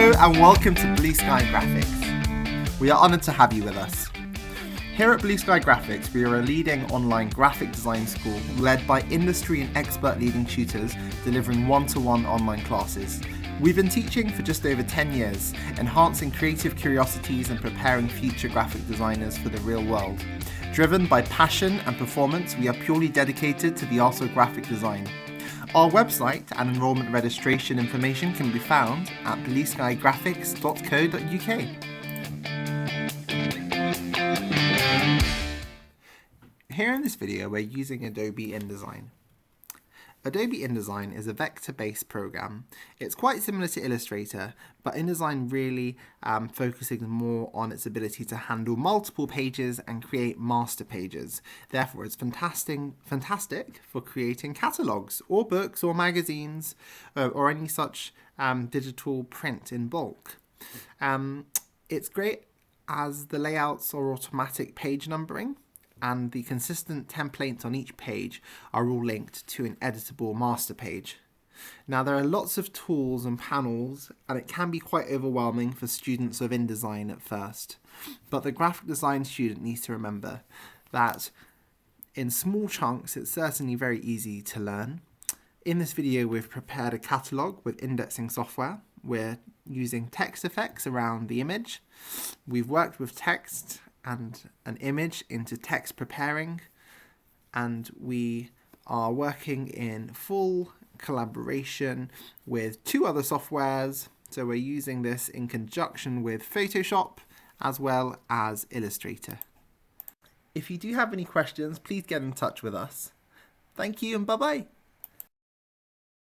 Hello and welcome to Blue Sky Graphics. We are honoured to have you with us. Here at Blue Sky Graphics, we are a leading online graphic design school led by industry and expert leading tutors delivering one-to-one online classes. We've been teaching for just over 10 years, enhancing creative curiosities and preparing future graphic designers for the real world. Driven by passion and performance, we are purely dedicated to the art of graphic design. Our website and enrolment registration information can be found at blueskygraphics.co.uk. Here in this video, we're using Adobe InDesign. Adobe InDesign is a vector-based program. It's quite similar to Illustrator, but InDesign really focusing more on its ability to handle multiple pages and create master pages. Therefore, it's fantastic for creating catalogues or books or magazines or any such digital print in bulk. It's great as the layouts are automatic page numbering, and the consistent templates on each page are all linked to an editable master page. Now, there are lots of tools and panels, and it can be quite overwhelming for students of InDesign at first. But the graphic design student needs to remember that in small chunks, it's certainly very easy to learn. In this video, we've prepared a catalogue with indexing software. We're using text effects around the image. We've worked with text and an image into text preparing, and we are working in full collaboration with two other softwares. So we're using this in conjunction with Photoshop as well as Illustrator. If you do have any questions, please get in touch with us. Thank you and bye-bye.